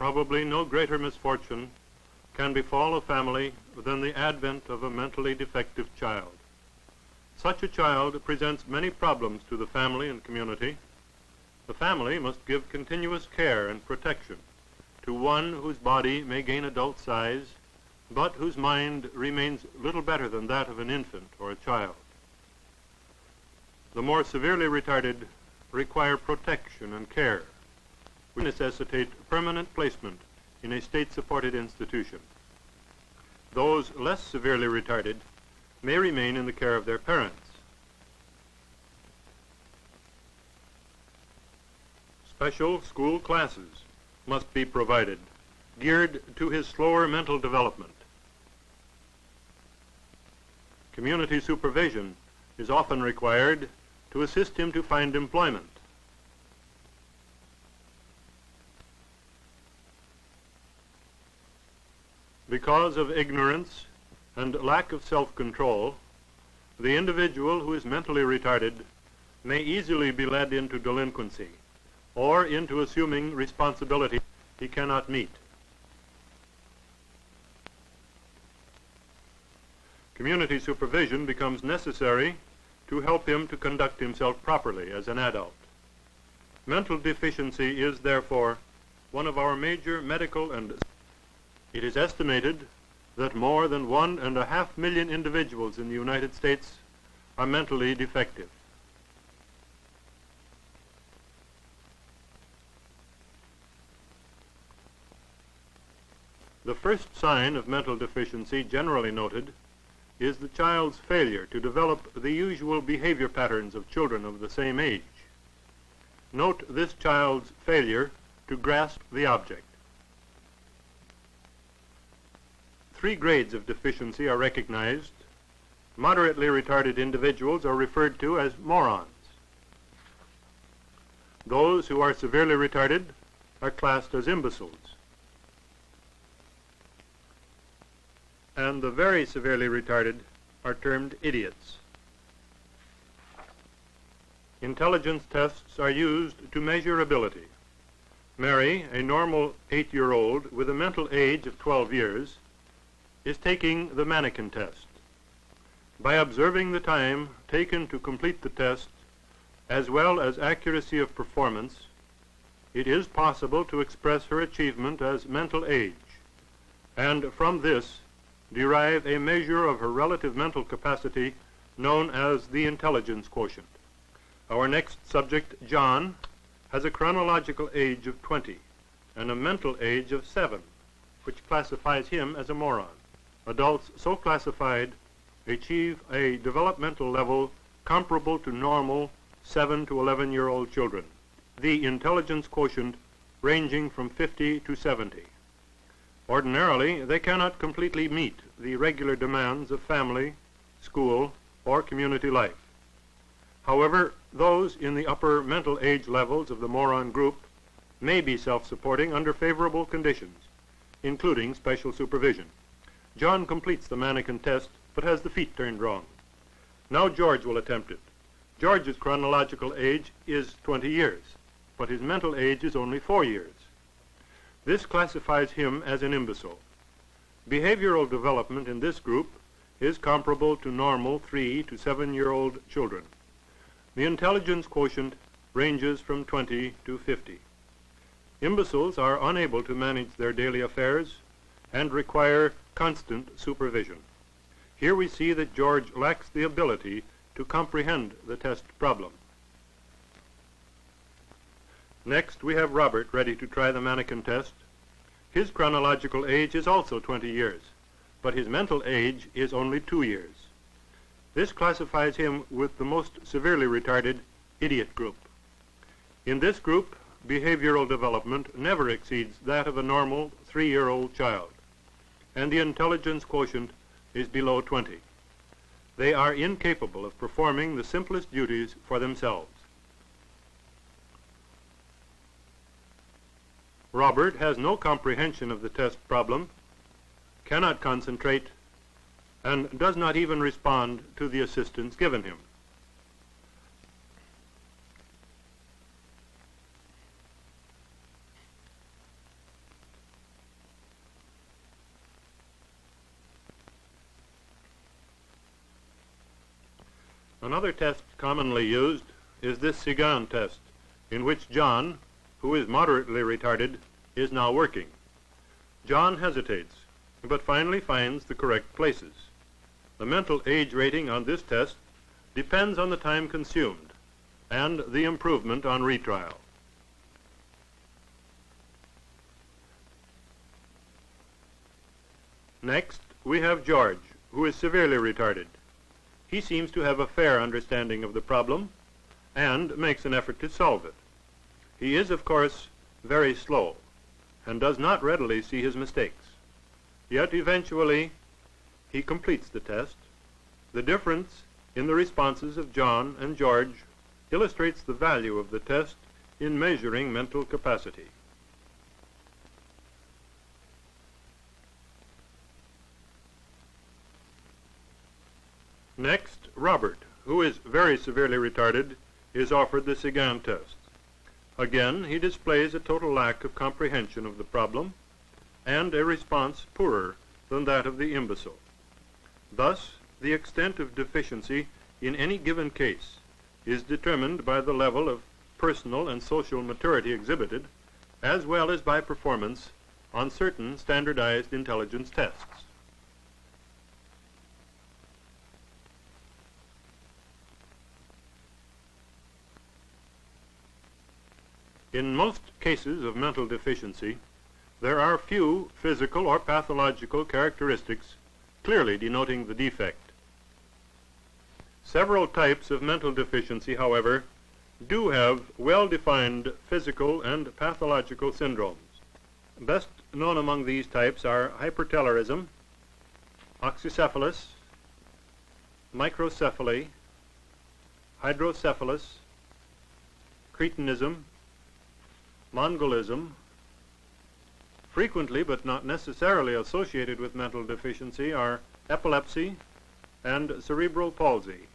Probably no greater misfortune can befall a family than the advent of a mentally defective child. Such a child presents many problems to the family and community. The family must give continuous care and protection to one whose body may gain adult size, but whose mind remains little better than that of an infant or a child. The more severely retarded require protection and care, which necessitate permanent placement in a state-supported institution. Those less severely retarded may remain in the care of their parents. Special school classes must be provided, geared to his slower mental development. Community supervision is often required to assist him to find employment. Because of ignorance and lack of self-control, the individual who is mentally retarded may easily be led into delinquency or into assuming responsibility he cannot meet. Community supervision becomes necessary to help him to conduct himself properly as an adult. Mental deficiency is, therefore, one of our major medical and it is estimated that more than 1.5 million individuals in the United States are mentally defective. The first sign of mental deficiency generally noted is the child's failure to develop the usual behavior patterns of children of the same age. Note this child's failure to grasp the object. 3 grades of deficiency are recognized. Moderately retarded individuals are referred to as morons. Those who are severely retarded are classed as imbeciles. And the very severely retarded are termed idiots. Intelligence tests are used to measure ability. Mary, a normal 8-year-old with a mental age of 12 years, is taking the mannequin test. By observing the time taken to complete the test, as well as accuracy of performance, it is possible to express her achievement as mental age, and from this derive a measure of her relative mental capacity known as the intelligence quotient. Our next subject, John, has a chronological age of 20 and a mental age of 7, which classifies him as a moron. Adults so classified achieve a developmental level comparable to normal 7 to 11-year-old children, the intelligence quotient ranging from 50 to 70. Ordinarily, they cannot completely meet the regular demands of family, school, or community life. However, those in the upper mental age levels of the moron group may be self-supporting under favorable conditions, including special supervision. John completes the mannequin test, but has the feet turned wrong. Now George will attempt it. George's chronological age is 20 years, but his mental age is only 4 years. This classifies him as an imbecile. Behavioral development in this group is comparable to normal 3 to 7-year-old children. The intelligence quotient ranges from 20 to 50. Imbeciles are unable to manage their daily affairs and require constant supervision. Here we see that George lacks the ability to comprehend the test problem. Next, we have Robert ready to try the mannequin test. His chronological age is also 20 years, but his mental age is only 2 years. This classifies him with the most severely retarded idiot group. In this group, behavioral development never exceeds that of a normal 3-year-old child, and the intelligence quotient is below 20. They are incapable of performing the simplest duties for themselves. Robert has no comprehension of the test problem, cannot concentrate, and does not even respond to the assistance given him. Another test commonly used is this Sigan test, in which John, who is moderately retarded, is now working. John hesitates, but finally finds the correct places. The mental age rating on this test depends on the time consumed and the improvement on retrial. Next, we have George, who is severely retarded. He seems to have a fair understanding of the problem and makes an effort to solve it. He is, of course, very slow and does not readily see his mistakes. Yet eventually he completes the test. The difference in the responses of John and George illustrates the value of the test in measuring mental capacity. Next, Robert, who is very severely retarded, is offered the Sigan test. Again, he displays a total lack of comprehension of the problem and a response poorer than that of the imbecile. Thus, the extent of deficiency in any given case is determined by the level of personal and social maturity exhibited, as well as by performance on certain standardized intelligence tests. In most cases of mental deficiency, there are few physical or pathological characteristics clearly denoting the defect. Several types of mental deficiency, however, do have well-defined physical and pathological syndromes. Best known among these types are hypertelorism, oxycephalus, microcephaly, hydrocephalus, cretinism, Mongolism. Frequently, but not necessarily associated with mental deficiency, are epilepsy and cerebral palsy.